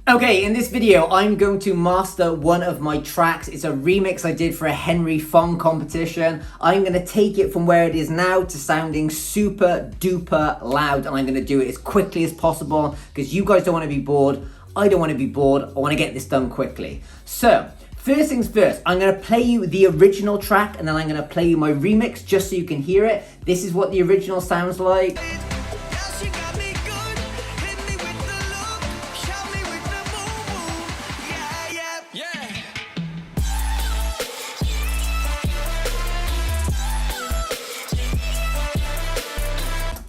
Okay, in this video, I'm going to master one of my tracks. It's a remix I did for a Henry Fong competition. I'm gonna take it from where it is now to sounding super duper loud, and I'm gonna do it as quickly as possible because you guys don't wanna be bored. I don't wanna be bored. I wanna get this done quickly. So, first things first, I'm gonna play you the original track and then I'm gonna play you my remix just so you can hear it. This is what the original sounds like.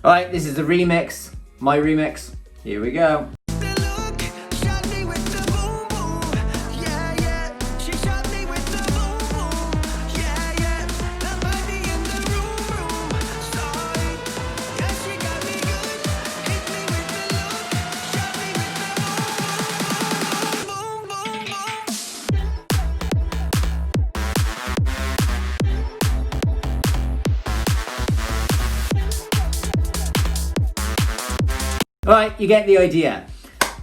Alright, this is the remix, my remix. Here we go. Alright, you get the idea.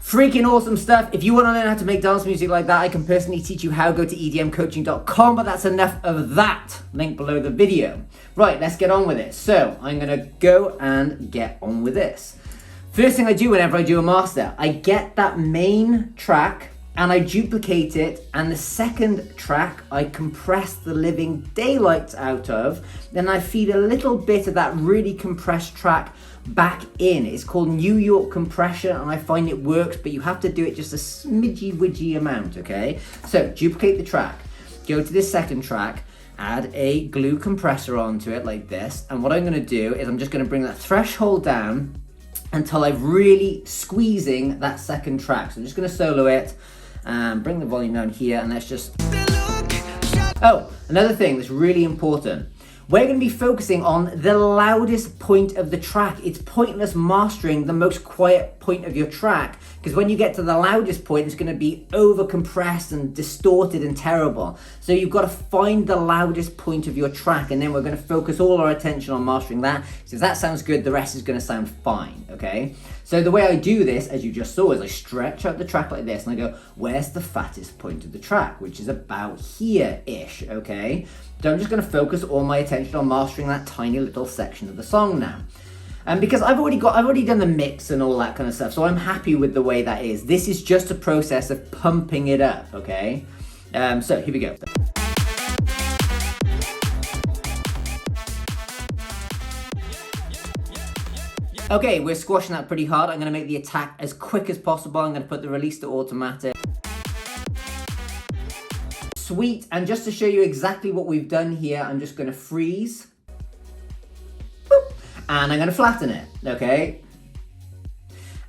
Freaking awesome stuff. If you want to learn how to make dance music like that, I can personally teach you how. Go to edmcoaching.com, but that's enough of that. Link below the video. Right, let's get on with it. So, I'm going to go and get on with this. First thing I do whenever I do a master, I get that main track and I duplicate it, and the second track I compress the living daylights out of, then I feed a little bit of that really compressed track back in. It's called New York compression, and I find it works, but you have to do it just a smidgy-widgy amount, okay? So, duplicate the track, go to this second track, add a glue compressor onto it like this, and what I'm gonna do is I'm just gonna bring that threshold down until I'm really squeezing that second track. So I'm just gonna solo it, and bring the volume down here, and let's just... Oh, another thing that's really important. We're going to be focusing on the loudest point of the track. It's pointless mastering the most quiet point of your track, because when you get to the loudest point, it's going to be over compressed and distorted and terrible. So you've got to find the loudest point of your track, and then we're going to focus all our attention on mastering that. So if that sounds good, the rest is going to sound fine, okay? So the way I do this, as you just saw, is I stretch out the track like this, and I go, where's the fattest point of the track? Which is about here-ish, okay? So I'm just going to focus all my attention on mastering that tiny little section of the song now. And because I've already done the mix and all that kind of stuff, so I'm happy with the way that is. This is just a process of pumping it up, okay? So here we go. Okay, we're squashing that pretty hard. I'm going to make the attack as quick as possible. I'm going to put the release to automatic. Sweet, and just to show you exactly what we've done here, I'm just going to freeze. Boop, and I'm going to flatten it, okay?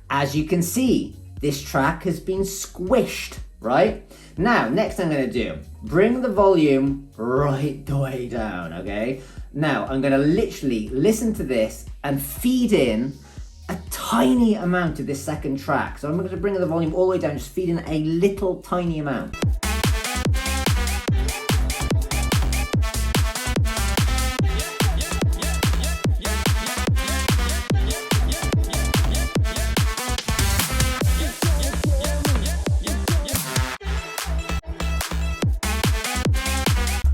As you can see, this track has been squished, right? Now, next I'm going to do, bring the volume right the way down, okay? Now, I'm going to literally listen to this and feed in a tiny amount of this second track. So I'm going to bring the volume all the way down, just feed in a little tiny amount.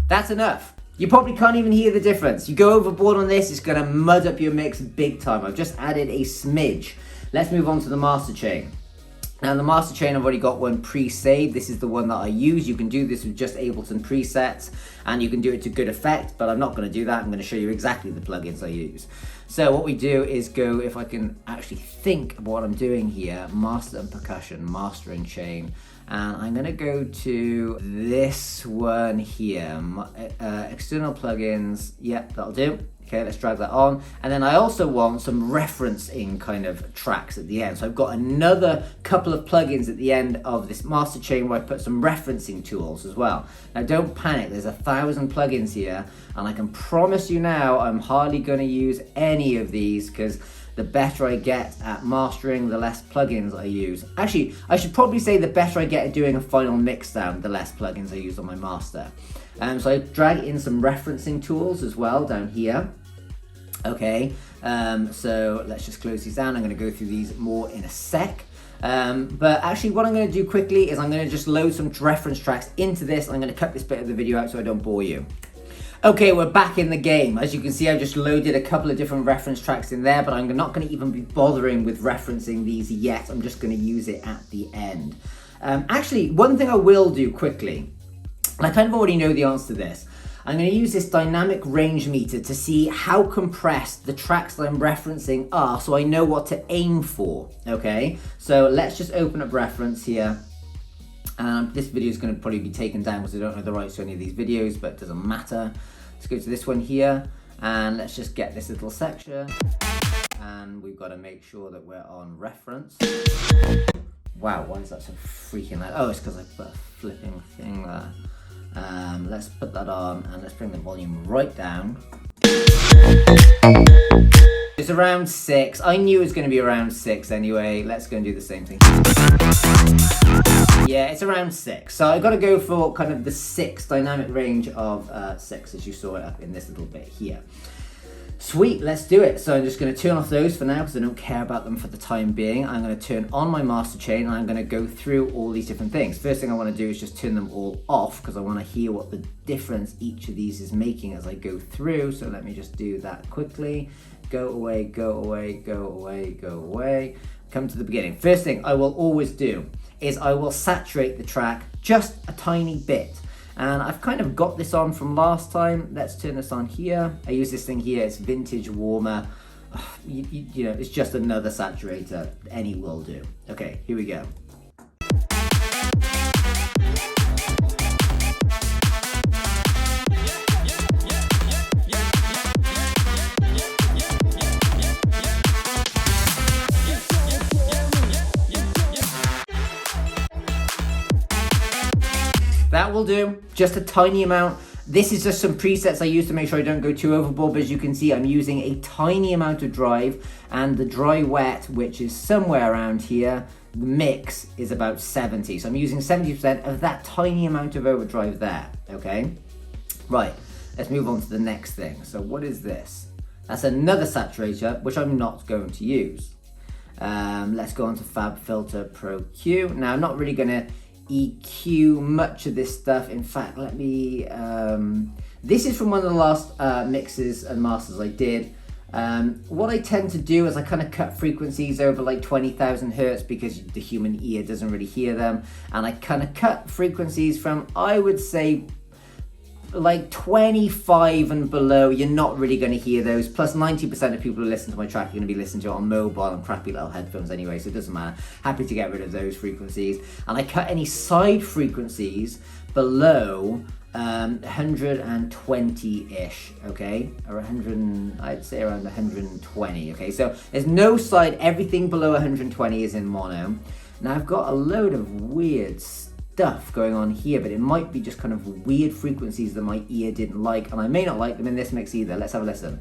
That's enough. You probably can't even hear the difference. You go overboard on this, it's gonna mud up your mix big time. I've just added a smidge. Let's move on to the master chain. Now the master chain, I've already got one pre-saved. This is the one that I use. You can do this with just Ableton presets, and you can do it to good effect, but I'm not gonna do that. I'm gonna show you exactly the plugins I use. So what we do is go, if I can actually think of what I'm doing here, master and percussion, mastering chain, and I'm gonna go to this one here, external plugins. Yep, that'll do. Okay, let's drag that on. And then I also want some referencing kind of tracks at the end. So I've got another couple of plugins at the end of this master chain where I put some referencing tools as well. Now don't panic, there's 1,000 plugins here, and I can promise you now I'm hardly gonna use any of these, because the better I get at mastering, the less plugins I use. Actually, I should probably say the better I get at doing a final mix down, the less plugins I use on my master. So I drag in some referencing tools as well down here. Okay, so let's just close these down. I'm going to go through these more in a sec. But actually what I'm going to do quickly is I'm going to just load some reference tracks into this. I'm going to cut this bit of the video out so I don't bore you. Okay, we're back in the game. As you can see, I've just loaded a couple of different reference tracks in there, but I'm not going to even be bothering with referencing these yet. I'm just going to use it at the end. Actually, one thing I will do quickly, and I kind of already know the answer to this, I'm going to use this dynamic range meter to see how compressed the tracks that I'm referencing are so I know what to aim for, okay? So let's just open up reference here. This video is going to probably be taken down because I don't know the rights to any of these videos, but it doesn't matter. Let's go to this one here and let's just get this little section. And we've got to make sure that we're on reference. Wow, why is that so freaking loud? Oh, it's because I put a flipping thing there. Let's put that on and let's bring the volume right down. It's around 6. I knew it was going to be around 6 anyway. Let's go and do the same thing. Yeah, it's around 6. So I got to go for kind of the 6 dynamic range of 6 as you saw it up in this little bit here. Sweet, let's do it. So I'm just going to turn off those for now because I don't care about them for the time being. I'm going to turn on my master chain and I'm going to go through all these different things. First thing I want to do is just turn them all off because I want to hear what the difference each of these is making as I go through. So let me just do that quickly. Go away, go away, go away, go away. Come to the beginning. First thing I will always do is I will saturate the track just a tiny bit. And I've kind of got this on from last time. Let's turn this on here. I use this thing here, it's vintage warmer. You know, it's just another saturator. Any will do. Okay, here we go. That will do, just a tiny amount. This is just some presets I use to make sure I don't go too overboard, but as you can see, I'm using a tiny amount of drive and the dry wet, which is somewhere around here, the mix is about 70. So I'm using 70% of that tiny amount of overdrive there, okay? Right, let's move on to the next thing. So what is this? That's another saturator, which I'm not going to use. Let's go on to Fab Filter Pro Q. Now I'm not really gonna EQ much of this stuff. In fact, let me this is from one of the last mixes and masters I did. What I tend to do is I kind of cut frequencies over like 20,000 hertz because the human ear doesn't really hear them, and I kind of cut frequencies from, I would say, like 25 and below. You're not really going to hear those. Plus 90% of people who listen to my track are going to be listening to it on mobile and crappy little headphones anyway, so it doesn't matter. Happy to get rid of those frequencies. And I cut any side frequencies below 120-ish, okay? Or 100, I'd say around 120, okay? So there's no side, everything below 120 is in mono. Now I've got a load of weird stuff going on here, but it might be just kind of weird frequencies that my ear didn't like, and I may not like them in this mix either. Let's have a listen.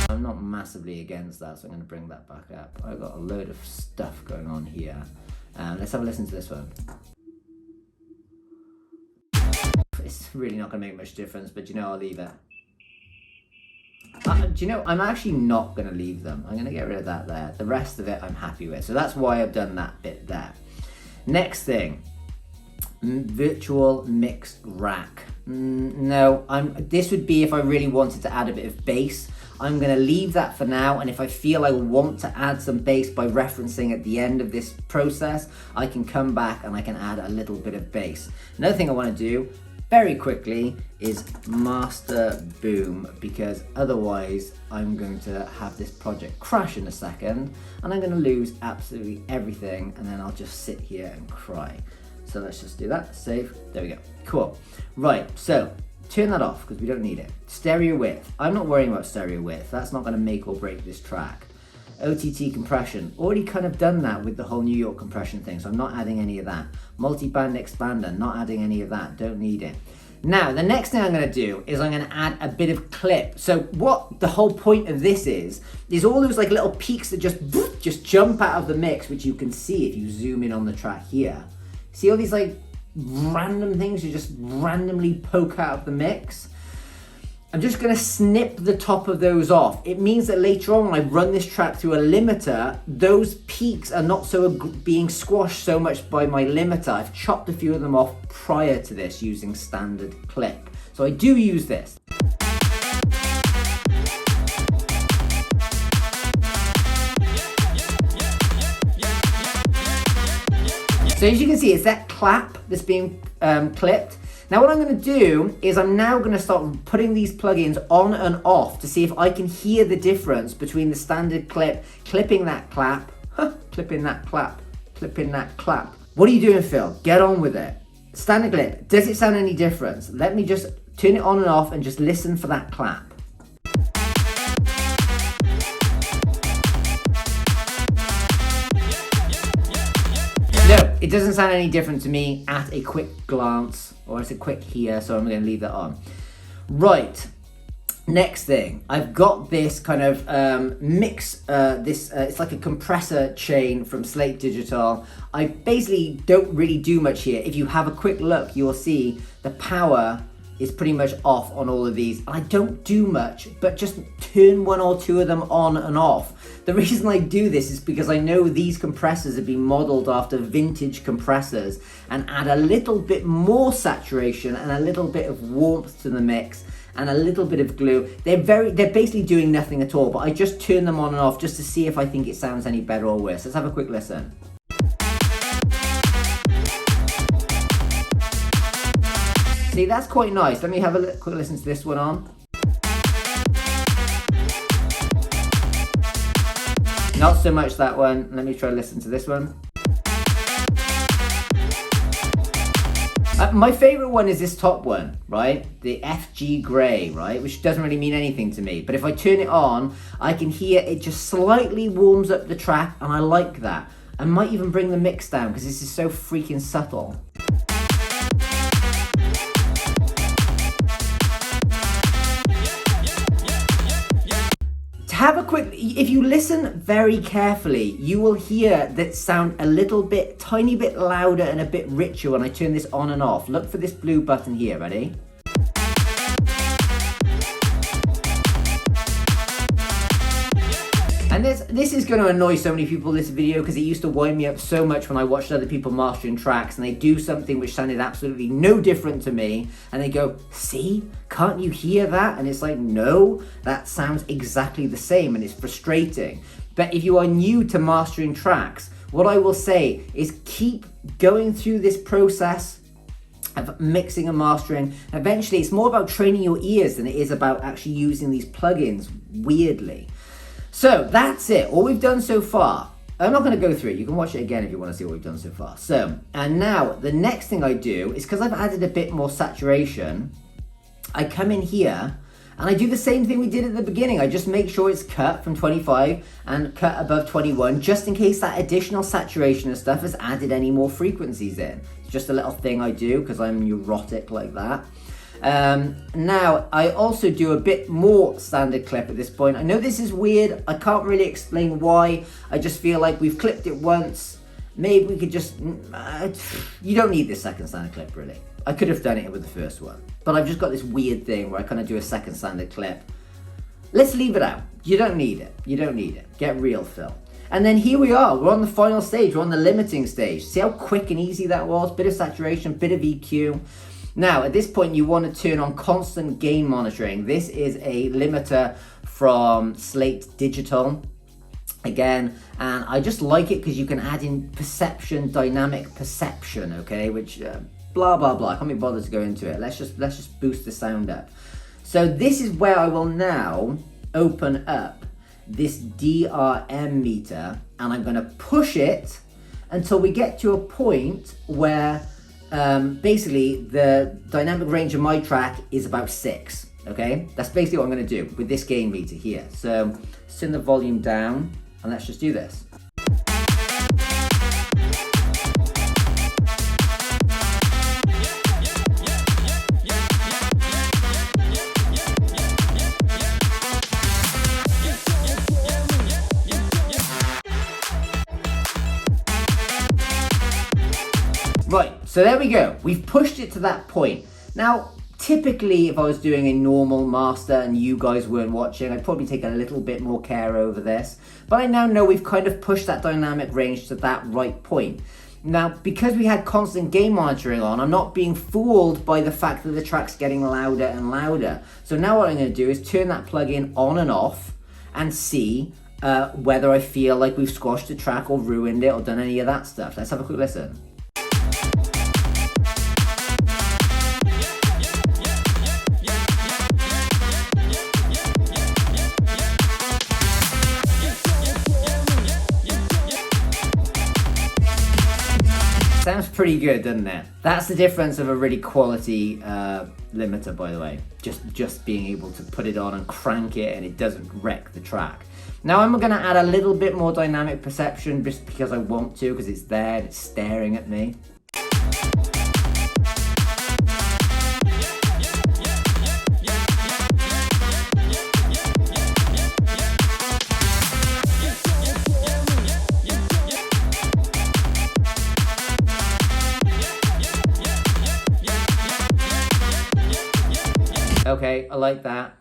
I'm not massively against that, so I'm going to bring that back up. I've got a load of stuff going on here. Let's have a listen to this one. It's really not going to make much difference, but you know, I'll leave it. Do you know, I'm actually not going to leave them. I'm going to get rid of that there. The rest of it I'm happy with. So that's why I've done that bit there. Next thing, virtual mix rack. No, this would be if I really wanted to add a bit of bass. I'm going to leave that for now, and if I feel I want to add some bass by referencing at the end of this process, I can come back and I can add a little bit of bass. Another thing I want to do very quickly is master boom, because otherwise I'm going to have this project crash in a second and I'm going to lose absolutely everything, and then I'll just sit here and cry. So let's just do that, save, there we go, cool. Right, so turn that off because we don't need it. Stereo width, I'm not worrying about stereo width, that's not going to make or break this track. OTT compression, already kind of done that with the whole New York compression thing, so I'm not adding any of that. Multi-band expander, not adding any of that, don't need it. Now, the next thing I'm going to do is I'm going to add a bit of clip. So what the whole point of this is all those like little peaks that just jump out of the mix, which you can see if you zoom in on the track here. See all these like random things to just randomly poke out of the mix. I'm just going to snip the top of those off. It means that later on when I run this track through a limiter, those peaks are not so being squashed so much by my limiter. I've chopped a few of them off prior to this using standard clip. So I do use this. So as you can see, it's that clap that's being clipped. Now what I'm going to do is I'm now going to start putting these plugins on and off to see if I can hear the difference between the standard clip, clipping that clap, clipping that clap, clipping that clap. What are you doing, Phil? Get on with it. Standard clip, does it sound any different? Let me just turn it on and off and just listen for that clap. No, it doesn't sound any different to me at a quick glance, or it's a quick hear, so I'm going to leave that on. Right, next thing, I've got this kind of mix, it's like a compressor chain from Slate Digital. I basically don't really do much here. If you have a quick look, you'll see the power is pretty much off on all of these. I don't do much, but just turn one or two of them on and off. The reason I do this is because I know these compressors have been modeled after vintage compressors and add a little bit more saturation and a little bit of warmth to the mix and a little bit of glue. They're basically doing nothing at all, but I just turn them on and off just to see if I think it sounds any better or worse. Let's have a quick listen. See, that's quite nice. Let me have a quick listen to this one on. Not so much that one. Let me try to listen to this one. My favorite one is this top one, right? The FG Grey, right? Which doesn't really mean anything to me. But if I turn it on, I can hear it just slightly warms up the track, and I like that. I might even bring the mix down because this is so freaking subtle. Have a quick, if you listen very carefully, you will hear that sound a little bit, tiny bit louder and a bit richer when I turn this on and off. Look for this blue button here, ready? And this is going to annoy so many people, this video, because it used to wind me up so much when I watched other people mastering tracks and they do something which sounded absolutely no different to me and they go, see, can't you hear that? And it's like, no, that sounds exactly the same, and it's frustrating. But if you are new to mastering tracks, what I will say is keep going through this process of mixing and mastering. Eventually, it's more about training your ears than it is about actually using these plugins, weirdly. So that's it, all we've done so far. I'm not going to go through it, you can watch it again if you want to see what we've done so far. So, and now the next thing I do is, because I've added a bit more saturation, I come in here and I do the same thing we did at the beginning. I just make sure it's cut from 25 and cut above 21, just in case that additional saturation and stuff has added any more frequencies in. It's just a little thing I do because I'm neurotic like that. Now I also do a bit more standard clip at this point. I know this is weird, I can't really explain why. I just feel like we've clipped it once, maybe we could just you don't need this second standard clip really. I could have done it with the first one, but I've just got this weird thing where I kind of do a second standard clip. Let's leave it out. You don't need it, you don't need it. Get real, Phil. And then here we are, we're on the final stage, we're on the limiting stage. See how quick and easy that was? Bit of saturation, bit of EQ. Now, at this point, you want to turn on constant gain monitoring. This is a limiter from Slate Digital, again, and I just like it because you can add in perception, dynamic perception, okay, which blah, blah, blah. I can't be bothered to go into it. Let's just boost the sound up. So this is where I will now open up this DRM meter, and I'm going to push it until we get to a point where basically the dynamic range of my track is about 6, okay? That's basically what I'm going to do with this gain meter here. So let's turn the volume down and let's just do this. Right, So there we go. We've pushed it to that point. Now, typically, if I was doing a normal master and you guys weren't watching, I'd probably take a little bit more care over this. But I now know we've kind of pushed that dynamic range to that right point. Now, because we had constant gain monitoring on, I'm not being fooled by the fact that the track's getting louder and louder. So now what I'm going to do is turn that plugin on and off and see whether I feel like we've squashed the track or ruined it or done any of that stuff. Let's have a quick listen. Sounds pretty good, doesn't it? That's the difference of a really quality limiter, by the way. Just being able to put it on and crank it and it doesn't wreck the track. Now I'm going to add a little bit more dynamic perception just because I want to, because it's there and it's staring at me. Okay, I like that.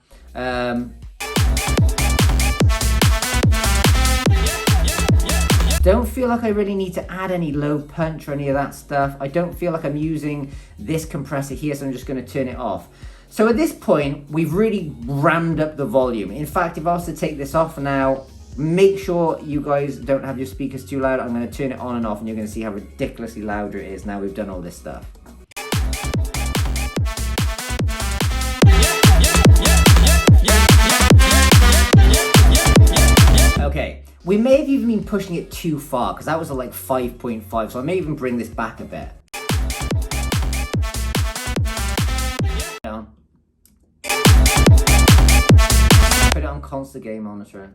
Don't feel like I really need to add any low punch or any of that stuff. I don't feel like I'm using this compressor here, so I'm just going to turn it off. So at this point, we've really rammed up the volume. In fact, if I was to take this off now, make sure you guys don't have your speakers too loud. I'm going to turn it on and off, and you're going to see how ridiculously louder it is now we've done all this stuff. Okay, we may have even been pushing it too far because that was at like 5.5, so I may even bring this back a bit. Down. Put it on constant gain monitoring.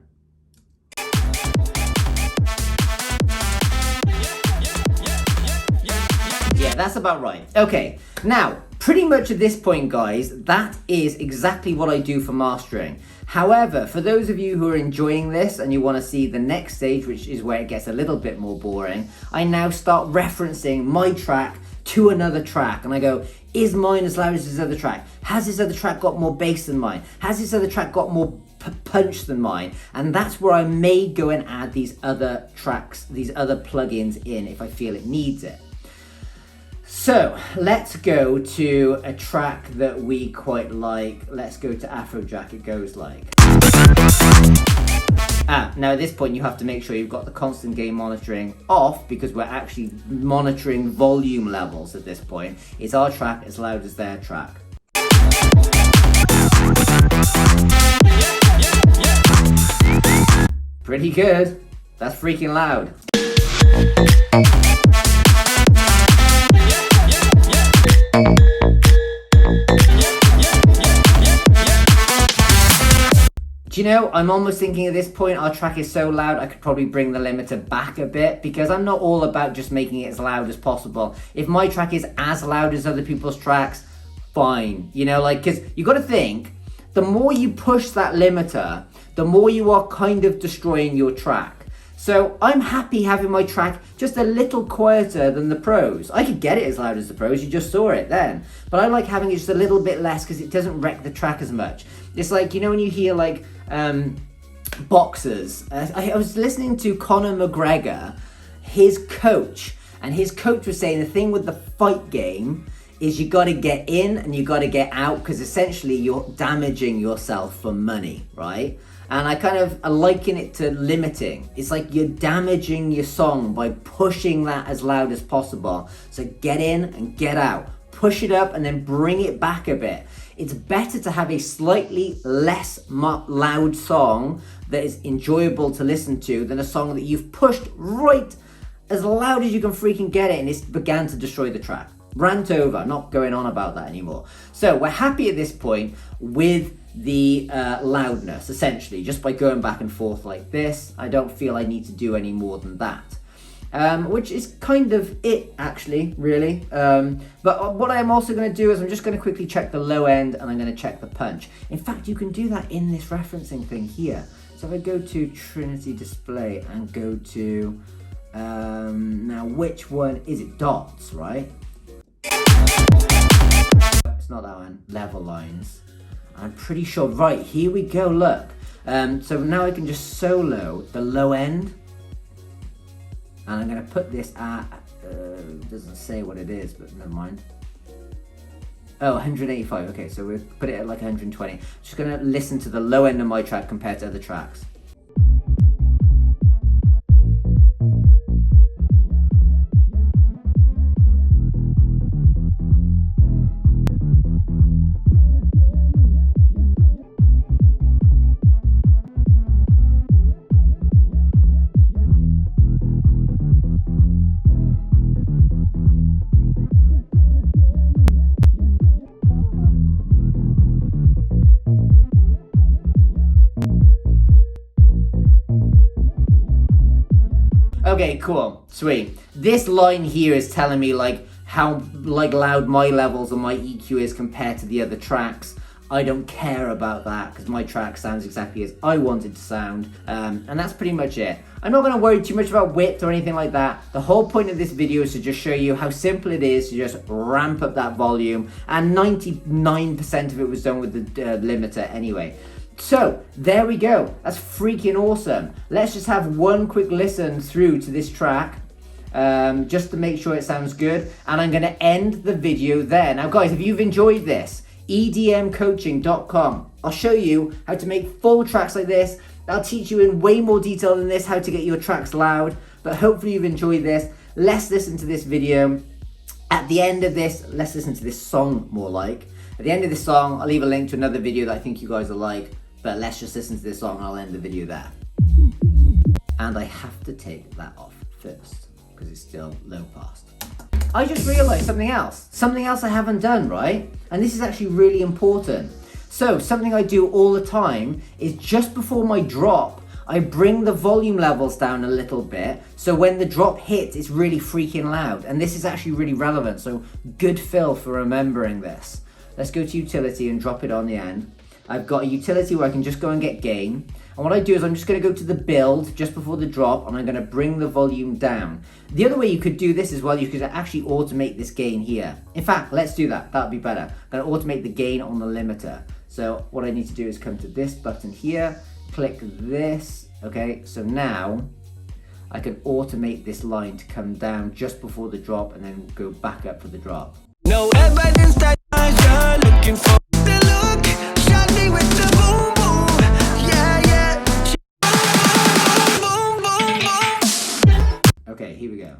Yeah, that's about right. Okay, now, pretty much at this point, guys, that is exactly what I do for mastering. However, for those of you who are enjoying this and you want to see the next stage, which is where it gets a little bit more boring, I now start referencing my track to another track. And I go, is mine as loud as this other track? Has this other track got more bass than mine? Has this other track got more punch than mine? And that's where I may go and add these other tracks, these other plugins in if I feel it needs it. So let's go to a track that we quite like. Let's go to Afrojack. It goes like. Now at this point you have to make sure you've got the constant gain monitoring off because we're actually monitoring volume levels at this point. Is our track as loud as their track? Pretty good. That's freaking loud. Do you know, I'm almost thinking at this point our track is so loud I could probably bring the limiter back a bit because I'm not all about just making it as loud as possible. If my track is as loud as other people's tracks, fine. You know, like, because you got to think, the more you push that limiter, the more you are kind of destroying your track. So I'm happy having my track just a little quieter than the pros. I could get it as loud as the pros, you just saw it then. But I like having it just a little bit less because it doesn't wreck the track as much. It's like, you know when you hear like boxers. I was listening to Conor McGregor, his coach, and his coach was saying the thing with the fight game is you got to get in and you got to get out because essentially you're damaging yourself for money, right? And I liken it to limiting. It's like you're damaging your song by pushing that as loud as possible. So get in and get out. Push it up and then bring it back a bit. It's better to have a slightly less loud song that is enjoyable to listen to than a song that you've pushed right as loud as you can freaking get it and it's began to destroy the track. Rant over, not going on about that anymore. So we're happy at this point with the loudness, essentially, just by going back and forth like this. I don't feel I need to do any more than that. Which is kind of it, actually, really. But what I'm also going to do is I'm just going to quickly check the low end and I'm going to check the punch. In fact, you can do that in this referencing thing here. So if I go to Trinity Display and go to, now which one is it? Dots, right? not that one. Level lines. I'm pretty sure, right, here we go, look. So now I can just solo the low end. And I'm gonna put this at, doesn't say what it is, but never mind. Oh, 185, okay, so we'll put it at like 120. Just gonna listen to the low end of my track compared to other tracks. Okay, cool, sweet. This line here is telling me like how loud my levels on my EQ is compared to the other tracks. I don't care about that because my track sounds exactly as I want it to sound, and that's pretty much it. I'm not going to worry too much about width or anything like that. The whole point of this video is to just show you how simple it is to just ramp up that volume, and 99% of it was done with the limiter anyway. So there we go, that's freaking awesome. Let's just have one quick listen through to this track, just to make sure it sounds good, and I'm going to end the video there. Now guys, if you've enjoyed this, edmcoaching.com, I'll show you how to make full tracks like this. I'll teach you in way more detail than this how to get your tracks loud, but hopefully you've enjoyed this. Let's listen to this video. At the end of this, let's listen to this song more like. At the end of this song, I'll leave a link to another video that I think you guys will like. But let's just listen to this song and I'll end the video there. And I have to take that off first because it's still low pass. I just realized something else I haven't done, right? And this is actually really important. So something I do all the time is just before my drop, I bring the volume levels down a little bit. So when the drop hits, it's really freaking loud. And this is actually really relevant. So good fill for remembering this. Let's go to utility and drop it on the end. I've got a utility where I can just go and get gain. And what I do is I'm just going to go to the build just before the drop, and I'm going to bring the volume down. The other way you could do this as well, you could actually automate this gain here. In fact, let's do that. That would be better. I'm going to automate the gain on the limiter. So what I need to do is come to this button here, click this. Okay, so now I can automate this line to come down just before the drop and then go back up for the drop. No evidence that you're looking for. With the boom boom, yeah, yeah. Boom, boom, boom. Okay, here we go.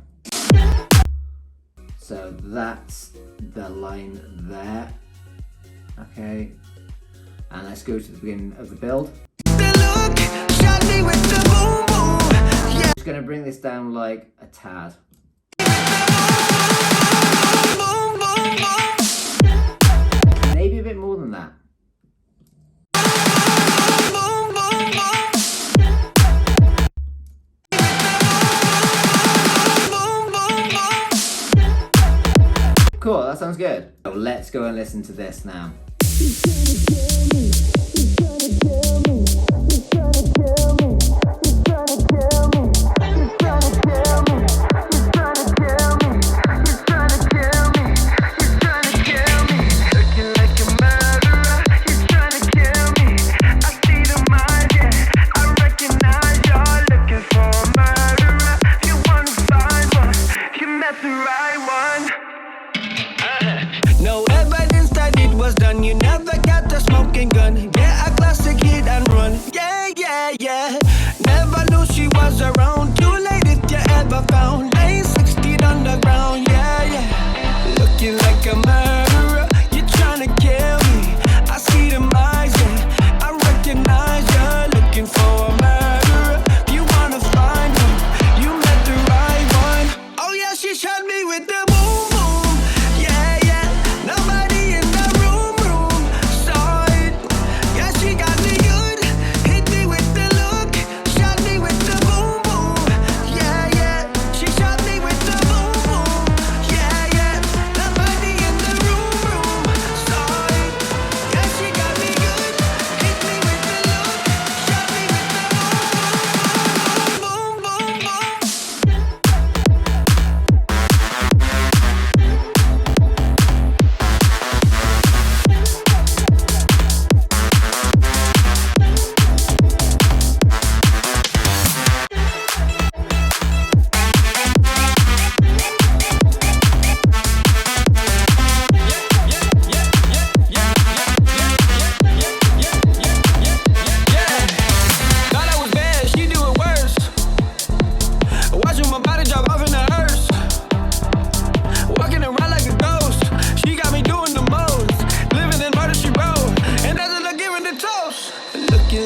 So that's the line there. Okay, and let's go to the beginning of the build. Look, shot me with the boom boom, yeah. Just gonna bring this down like a tad. Boom, boom, boom. Maybe a bit more than that. Cool, that sounds good. So let's go and listen to this now. No evidence that it was done. You never got the smoking gun. Yeah.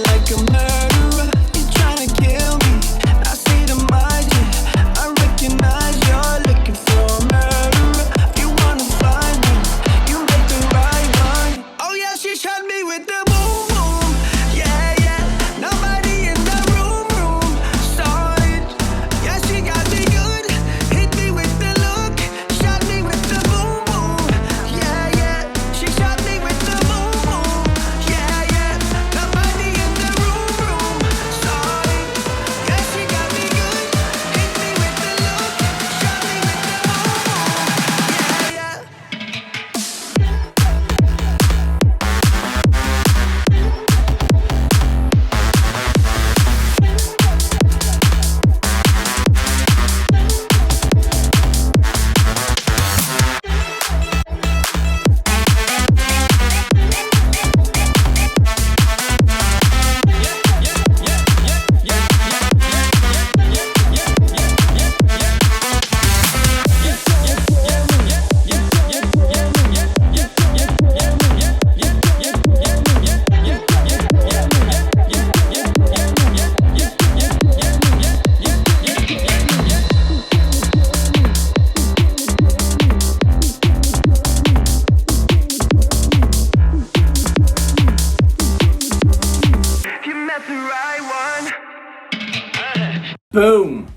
like a murderer. You're trying to kill me. I see the margin. I recognize you're looking for a murderer. You wanna find me, you met the right one. Oh yeah, she shot me with the boom boom. Yeah, yeah. Nobody in the room saw it. Yeah, she got me good. Hit me with the look. Shot me with the boom boom. Yeah, yeah. She shot me with the boom boom. Yeah, yeah. Nobody in the room saw it. Yeah, she got me good. Hit me with the look. Shot me with the boom boom. Yeah, yeah. You met the right one. Boom.